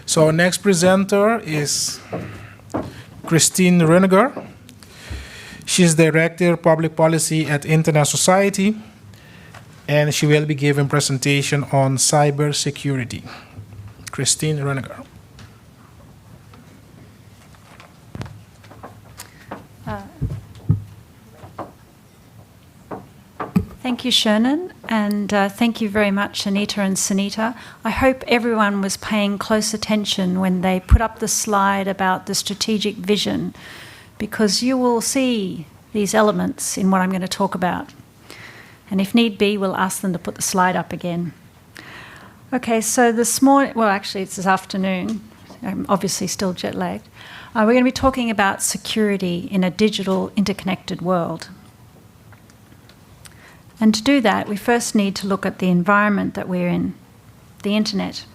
So our next presenter is Christine Reiniger. She's Director of Public Policy at Internet Society, and she will be giving a presentation on cybersecurity. Christine Reiniger. Thank you, Shernan, and thank you very much, Anita and Sunita. I hope everyone was paying close attention when they put up the slide about the strategic vision, because you will see these elements in what I'm going to talk about. And if need be, we'll ask them to put the slide up again. Okay, so this morning, well, actually it's this afternoon, I'm obviously still jet lagged. We're going to be talking about security in a digital, interconnected world. And to do that, we first need to look at the environment that we're in, the internet.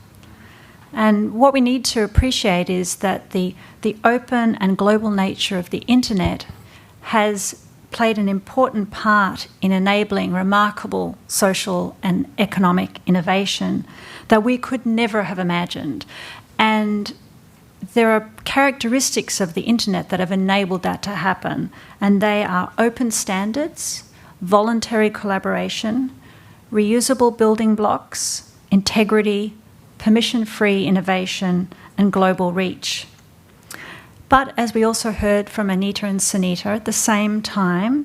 And what we need to appreciate is that the open and global nature of the internet has played an important part in enabling remarkable social and economic innovation that we could never have imagined. And there are characteristics of the internet that have enabled that to happen, and they are open standards, voluntary collaboration, reusable building blocks, integrity, permission-free innovation, and global reach. But as we also heard from Anita and Sunita, at the same time,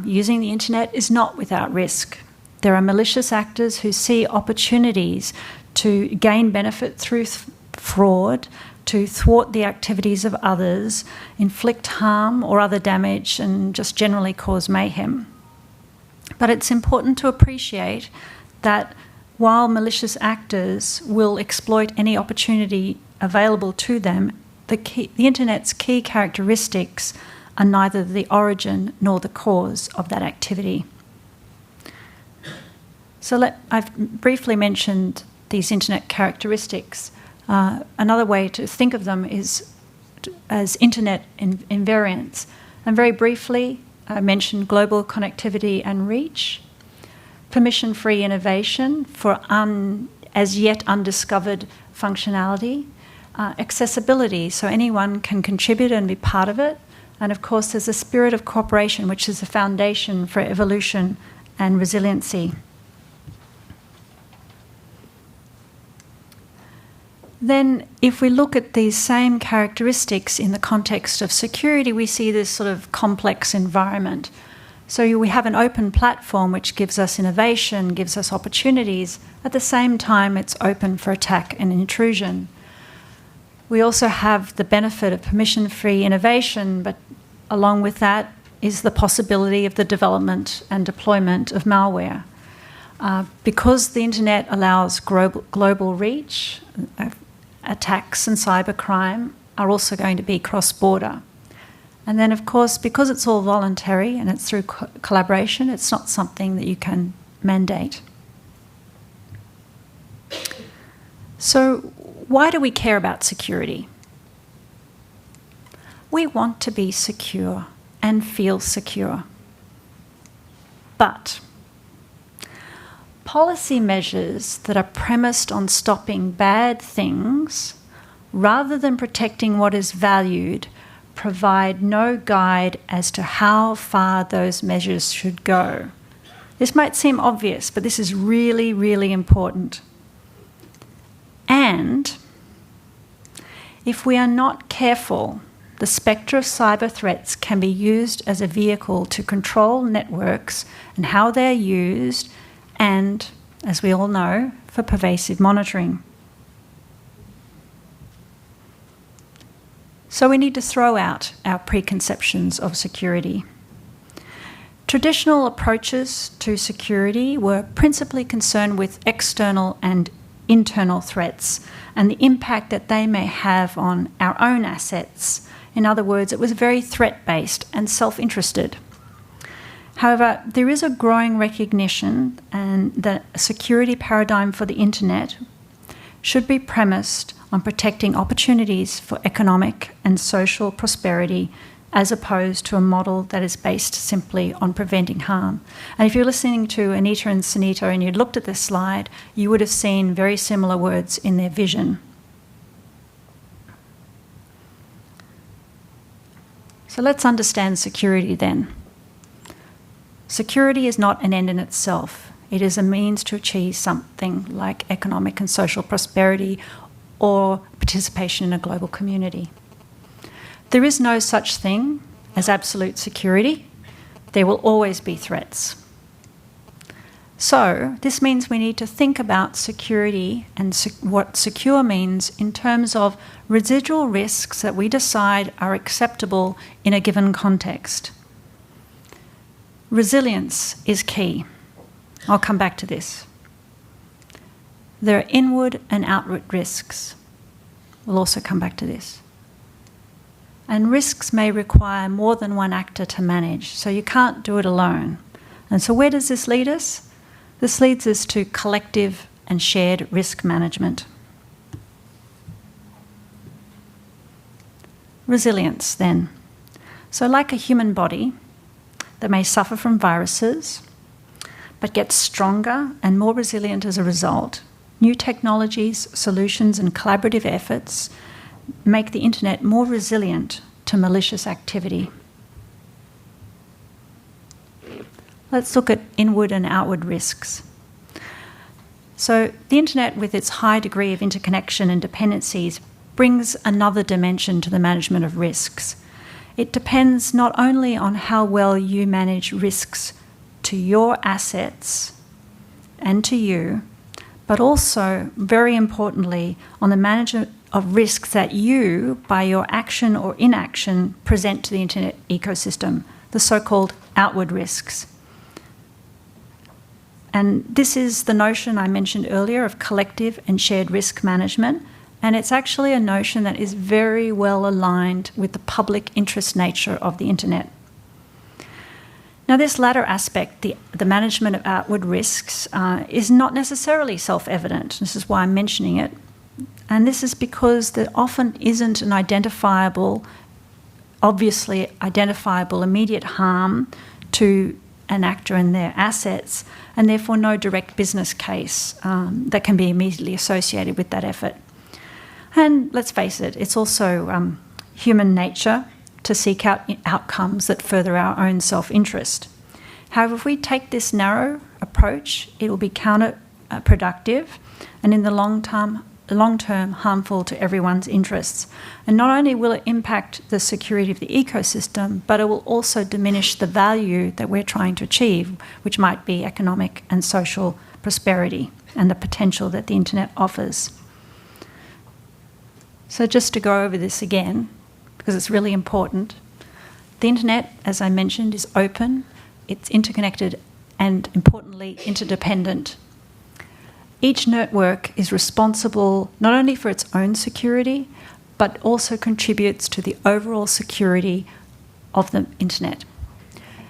using the internet is not without risk. There are malicious actors who see opportunities to gain benefit through fraud, to thwart the activities of others, inflict harm or other damage, and just generally cause mayhem. But it's important to appreciate that while malicious actors will exploit any opportunity available to them, the internet's key characteristics are neither the origin nor the cause of that activity. So I've briefly mentioned these internet characteristics. Another way to think of them is as internet invariants. And very briefly, I mentioned global connectivity and reach, permission-free innovation for as yet undiscovered functionality, accessibility, so anyone can contribute and be part of it, and of course there's a spirit of cooperation, which is the foundation for evolution and resiliency. Then if we look at these same characteristics in the context of security, we see this sort of complex environment. So we have an open platform which gives us innovation, gives us opportunities. At the same time, it's open for attack and intrusion. We also have the benefit of permission-free innovation, but along with that is the possibility of the development and deployment of malware. Because the internet allows global reach, attacks and cybercrime are also going to be cross-border. And then, of course, because it's all voluntary and it's through collaboration, it's not something that you can mandate. So why do we care about security? We want to be secure and feel secure. But policy measures that are premised on stopping bad things rather than protecting what is valued provide no guide as to how far those measures should go. This might seem obvious, but this is really, really important. And if we are not careful, the spectre of cyber threats can be used as a vehicle to control networks and how they're used, and, as we all know, for pervasive monitoring. So we need to throw out our preconceptions of security. Traditional approaches to security were principally concerned with external and internal threats and the impact that they may have on our own assets. In other words, it was very threat-based and self-interested. However, there is a growing recognition that a security paradigm for the internet should be premised on protecting opportunities for economic and social prosperity as opposed to a model that is based simply on preventing harm. And if you're listening to Anita and Sunita and you looked at this slide, you would have seen very similar words in their vision. So let's understand security then. Security is not an end in itself. It is a means to achieve something like economic and social prosperity or participation in a global community. There is no such thing as absolute security. There will always be threats. So this means we need to think about security and what secure means in terms of residual risks that we decide are acceptable in a given context. Resilience is key. I'll come back to this. There are inward and outward risks. We'll also come back to this. And risks may require more than one actor to manage, so you can't do it alone. And so where does this lead us? This leads us to collective and shared risk management. Resilience, then. So like a human body that may suffer from viruses, but gets stronger and more resilient as a result, new technologies, solutions, and collaborative efforts make the internet more resilient to malicious activity. Let's look at inward and outward risks. So the internet, with its high degree of interconnection and dependencies, brings another dimension to the management of risks. It depends not only on how well you manage risks to your assets and to you, but also, very importantly, on the management of risks that you, by your action or inaction, present to the internet ecosystem, the so-called outward risks. And this is the notion I mentioned earlier of collective and shared risk management, and it's actually a notion that is very well aligned with the public interest nature of the internet. Now, this latter aspect, the management of outward risks, is not necessarily self-evident. This is why I'm mentioning it. And this is because there often isn't an obviously identifiable immediate harm to an actor and their assets, and therefore no direct business case that can be immediately associated with that effort. And let's face it, it's also human nature to seek out outcomes that further our own self-interest. However, if we take this narrow approach, it will be counterproductive and in the long term harmful to everyone's interests. And not only will it impact the security of the ecosystem, but it will also diminish the value that we're trying to achieve, which might be economic and social prosperity and the potential that the internet offers. So just to go over this again, because it's really important, the internet, as I mentioned, is open, it's interconnected, and importantly, interdependent. Each network is responsible not only for its own security, but also contributes to the overall security of the internet.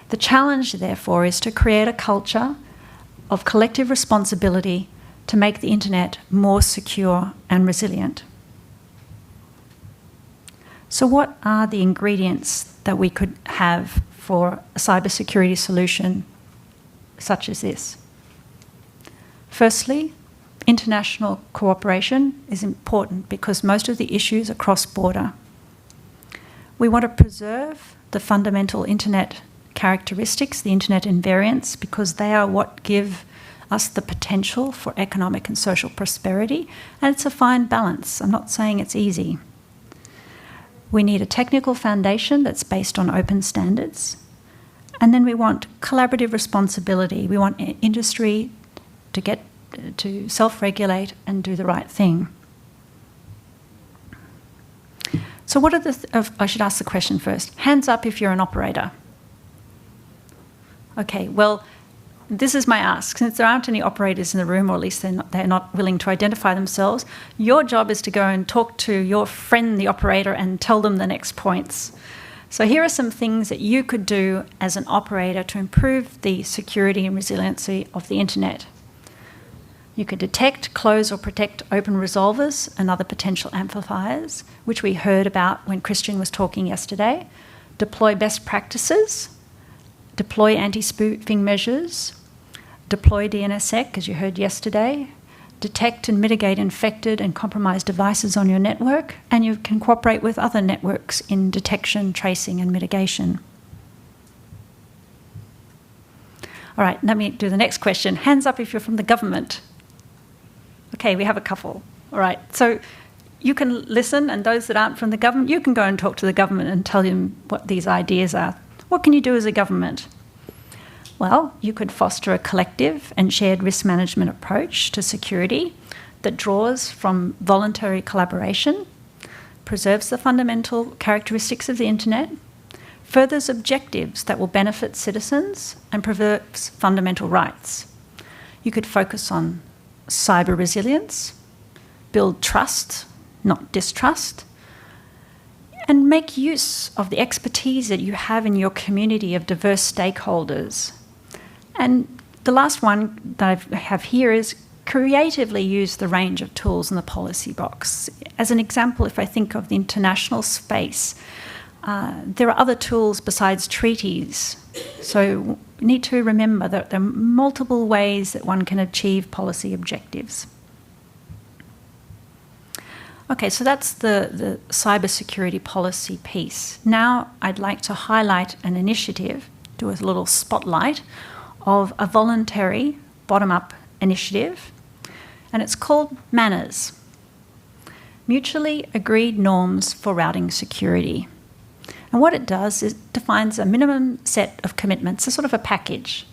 The challenge, therefore, is to create a culture of collective responsibility to make the internet more secure and resilient. So what are the ingredients that we could have for a cybersecurity solution such as this? Firstly, international cooperation is important because most of the issues are cross-border. We want to preserve the fundamental internet characteristics, the internet invariants, because they are what give us the potential for economic and social prosperity, and it's a fine balance. I'm not saying it's easy. We need a technical foundation that's based on open standards, and then we want collaborative responsibility. We want industry to self-regulate and do the right thing. So what are I should ask the question first. Hands up if you're an operator. Okay, well, this is my ask. Since there aren't any operators in the room, or at least they're not willing to identify themselves, your job is to go and talk to your friend, the operator, and tell them the next points. So here are some things that you could do as an operator to improve the security and resiliency of the internet. You could detect, close, or protect open resolvers and other potential amplifiers, which we heard about when Christian was talking yesterday. Deploy best practices. Deploy anti-spoofing measures. Deploy DNSSEC, as you heard yesterday. detect and mitigate infected and compromised devices on your network, and you can cooperate with other networks in detection, tracing, and mitigation. All right, let me do the next question. Hands up if you're from the government. Okay, we have a couple. All right, so you can listen, and those that aren't from the government, you can go and talk to the government and tell them what these ideas are. What can you do as a government? Well, you could foster a collective and shared risk management approach to security that draws from voluntary collaboration, preserves the fundamental characteristics of the internet, furthers objectives that will benefit citizens, and preserves fundamental rights. You could focus on cyber resilience, build trust, not distrust, and make use of the expertise that you have in your community of diverse stakeholders. And the last one that I have here is creatively use the range of tools in the policy box. As an example, if I think of the international space, there are other tools besides treaties. So we need to remember that there are multiple ways that one can achieve policy objectives. Okay, so that's the cybersecurity policy piece. Now I'd like to highlight an initiative, do a little spotlight, of a voluntary bottom-up initiative, and it's called MANAs, Mutually Agreed Norms for Routing Security. And what it does is defines a minimum set of commitments, a sort of a package,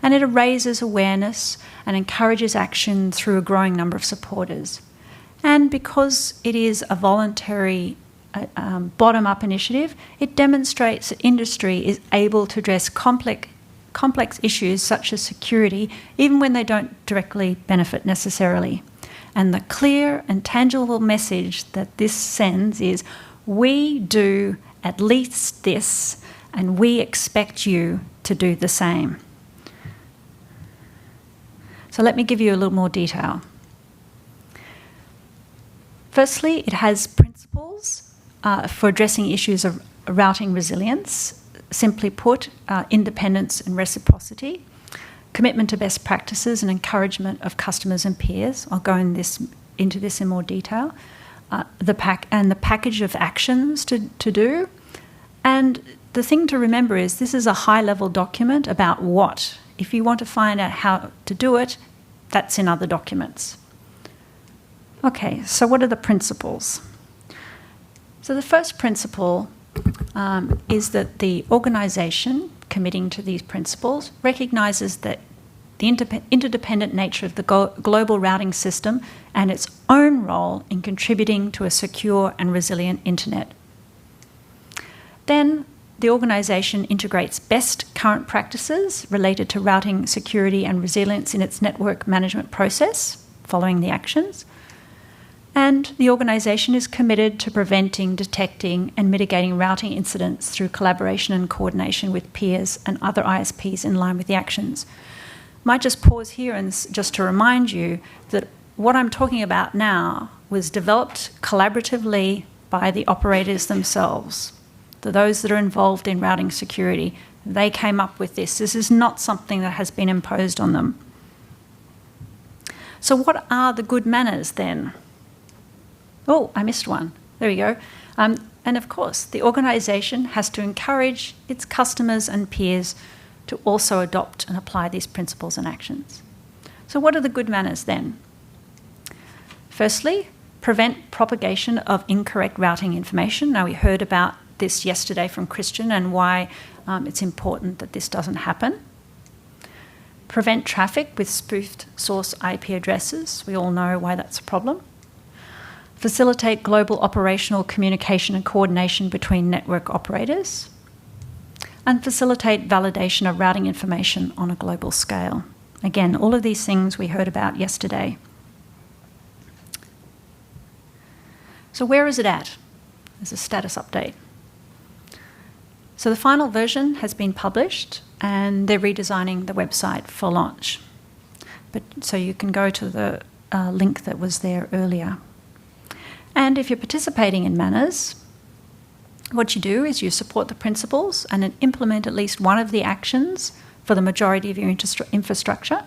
and it raises awareness and encourages action through a growing number of supporters. And because it is a voluntary bottom-up initiative, it demonstrates that industry is able to address complex issues such as security, even when they don't directly benefit necessarily. And the clear and tangible message that this sends is, we do at least this, and we expect you to do the same. So let me give you a little more detail. Firstly, it has principles for addressing issues of routing resilience. Simply put, independence and reciprocity, commitment to best practices and encouragement of customers and peers. I'll go into this in more detail. The package of actions to do. And the thing to remember is this is a high-level document about what. If you want to find out how to do it, that's in other documents. Okay, so what are the principles? So the first principle is that the organisation committing to these principles recognises that the interdependent nature of the global routing system and its own role in contributing to a secure and resilient internet. Then the organisation integrates best current practices related to routing security and resilience in its network management process, following the actions. And the organisation is committed to preventing, detecting and mitigating routing incidents through collaboration and coordination with peers and other ISPs in line with the actions. Might just pause here and just to remind you that what I'm talking about now was developed collaboratively by the operators themselves, those that are involved in routing security. They came up with this. This is not something that has been imposed on them. So what are the good manners then? Oh, I missed one. There we go. And of course, the organisation has to encourage its customers and peers to also adopt and apply these principles and actions. So what are the good manners then? Firstly, prevent propagation of incorrect routing information. Now, we heard about this yesterday from Christian and why it's important that this doesn't happen. Prevent traffic with spoofed source IP addresses. We all know why that's a problem. Facilitate global operational communication and coordination between network operators, and facilitate validation of routing information on a global scale. Again, all of these things we heard about yesterday. So where is it at? There's a status update. So the final version has been published and they're redesigning the website for launch. So you can go to the link that was there earlier. And if you're participating in MANAs, what you do is you support the principles and then implement at least one of the actions for the majority of your infrastructure.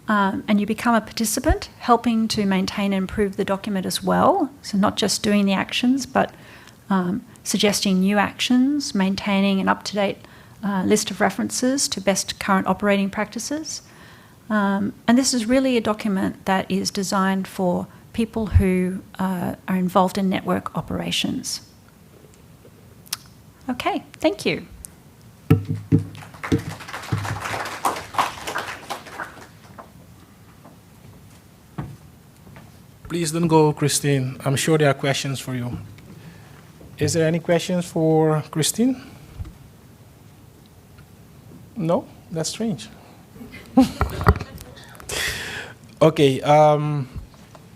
and you become a participant, helping to maintain and improve the document as well. So not just doing the actions, but suggesting new actions, maintaining an up-to-date list of references to best current operating practices. And this is really a document that is designed for people who are involved in network operations. Okay, thank you. Please don't go, Christine. I'm sure there are questions for you. Is there any questions for Christine? No? That's strange. Okay.